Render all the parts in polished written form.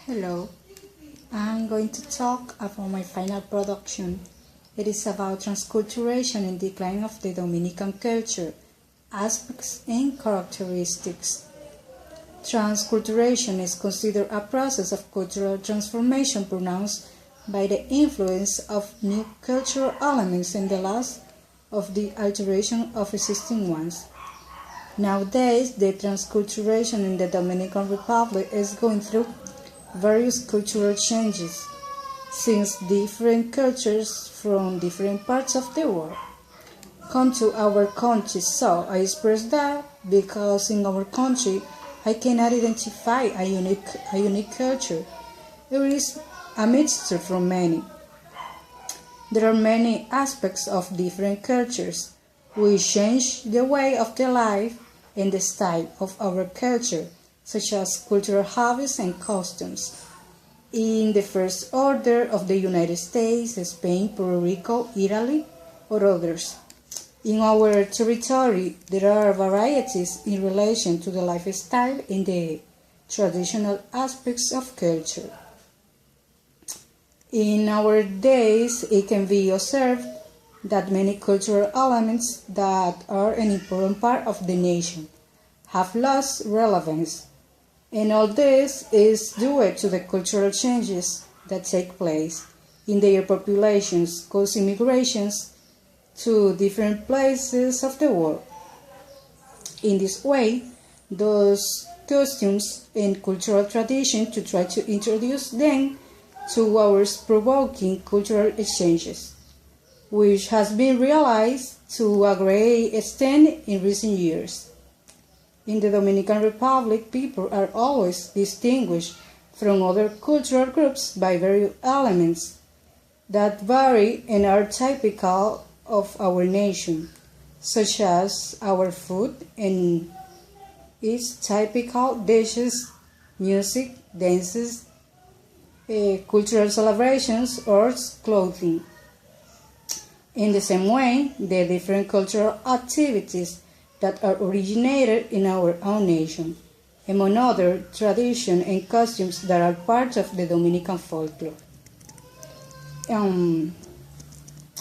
Hello, I'm going to talk about my final production. It is about transculturation and decline of the Dominican culture, aspects and characteristics. Transculturation is considered a process of cultural transformation pronounced by the influence of new cultural elements and the loss of the alteration of existing ones. Nowadays, the transculturation in the Dominican Republic is going through various cultural changes, since different cultures from different parts of the world come to our country. So I express that because in our country I cannot identify a unique culture. It is a mixture from many. There are many aspects of different cultures which change the way of the life and the style of our culture, such as cultural habits and customs. In the first order of the United States, Spain, Puerto Rico, Italy, or others. In our territory, there are varieties in relation to the lifestyle and the traditional aspects of culture. In our days, it can be observed that many cultural elements that are an important part of the nation have lost relevance. And all this is due to the cultural changes that take place in their populations, causing migrations to different places of the world. In this way, those customs and cultural traditions to try to introduce them to our provoking cultural exchanges, which has been realized to a great extent in recent years. In the Dominican Republic, people are always distinguished from other cultural groups by various elements that vary and are typical of our nation, such as our food and its typical dishes, music, dances, cultural celebrations, or clothing. In the same way, the different cultural activities that are originated in our own nation, among other traditions and costumes that are part of the Dominican folklore. In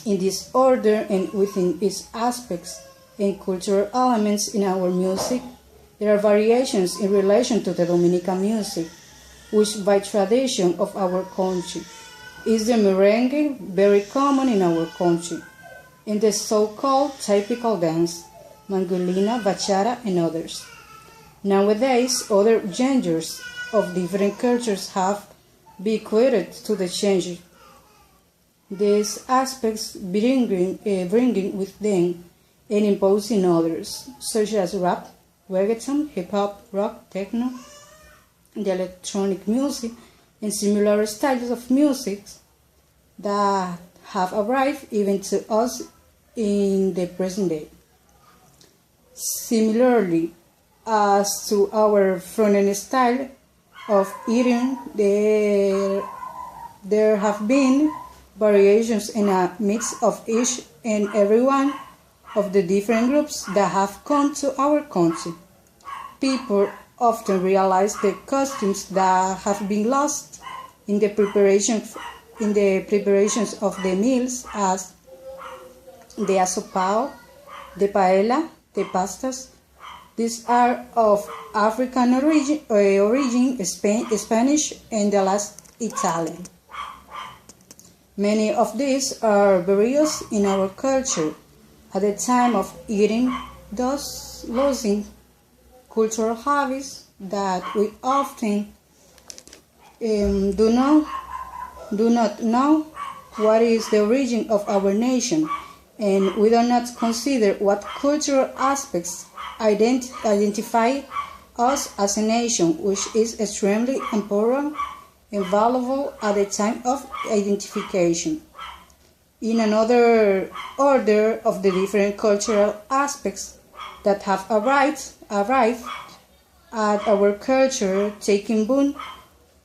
this order and within its aspects and cultural elements in our music, there are variations in relation to the Dominican music, which by tradition of our country is the merengue, very common in our country, and the so-called typical dance, Mangolina, Bachata, and others. Nowadays, other genders of different cultures have bequeathed to the change. These aspects bringing with them and imposing others, such as rap, reggaeton, hip-hop, rock, techno, the electronic music, and similar styles of music that have arrived even to us in the present day. Similarly, as to our frontend style of eating, there have been variations in a mix of each and every one of the different groups that have come to our country. People often realize the costumes that have been lost in the preparations of the meals, as the asopao, the paella, the pastas. These are of African origin, Spanish, and the last Italian. Many of these are various in our culture at the time of eating, thus losing cultural habits that we often do not know what is the origin of our nation, and we do not consider what cultural aspects identify us as a nation, which is extremely important and valuable at the time of identification. In another order of the different cultural aspects that have arrived at our culture, taking boon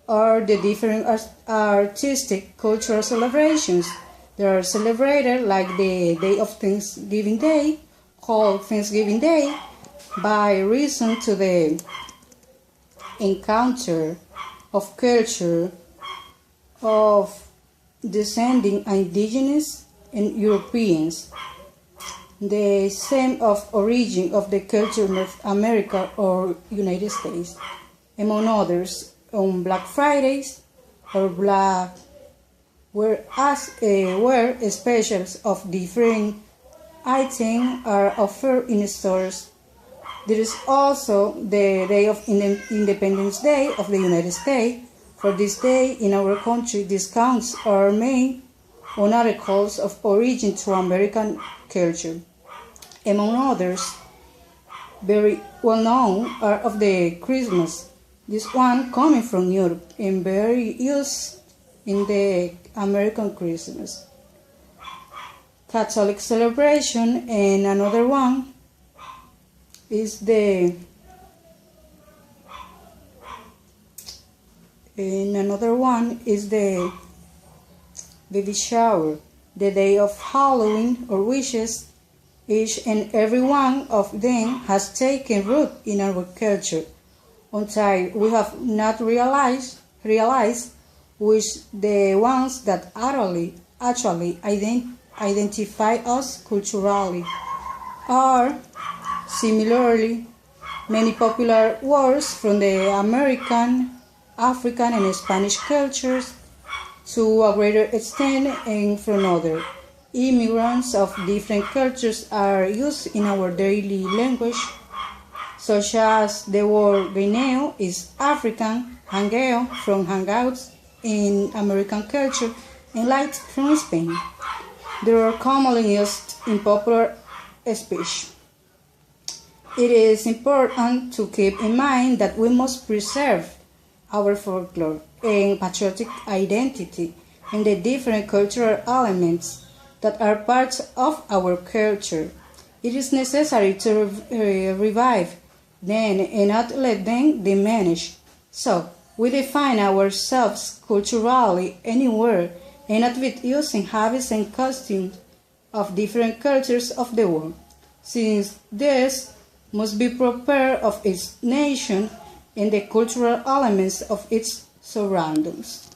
are the different artistic cultural celebrations. They are celebrated like the Day of Thanksgiving Day, called Thanksgiving Day, by reason to the encounter of culture of descending indigenous and Europeans, the same of origin of the culture North America or United States, among others, on Black Fridays or Black, where specials of different items are offered in stores. There is also the Day of Independence Day of the United States. For this day in our country, discounts are made on articles of origin to American culture. Among others, very well known are of the Christmas. This one coming from Europe and very used in the American Christmas. Catholic celebration, and another one is the baby shower, the day of Halloween or wishes. Each and every one of them has taken root in our culture until we have not realized which the ones that actually identify us culturally are. Similarly, many popular words from the American, African, and Spanish cultures, to a greater extent, and from other immigrants of different cultures, are used in our daily language, such as the word guineo is African, hangueo from hangouts in American culture, and light from Spain. They are commonly used in popular speech. It is important to keep in mind that we must preserve our folklore and patriotic identity and the different cultural elements that are parts of our culture. It is necessary to revive them and not let them diminish. So, we define ourselves culturally anywhere and not with using habits and costumes of different cultures of the world, since this must be proper of its nation and the cultural elements of its surroundings.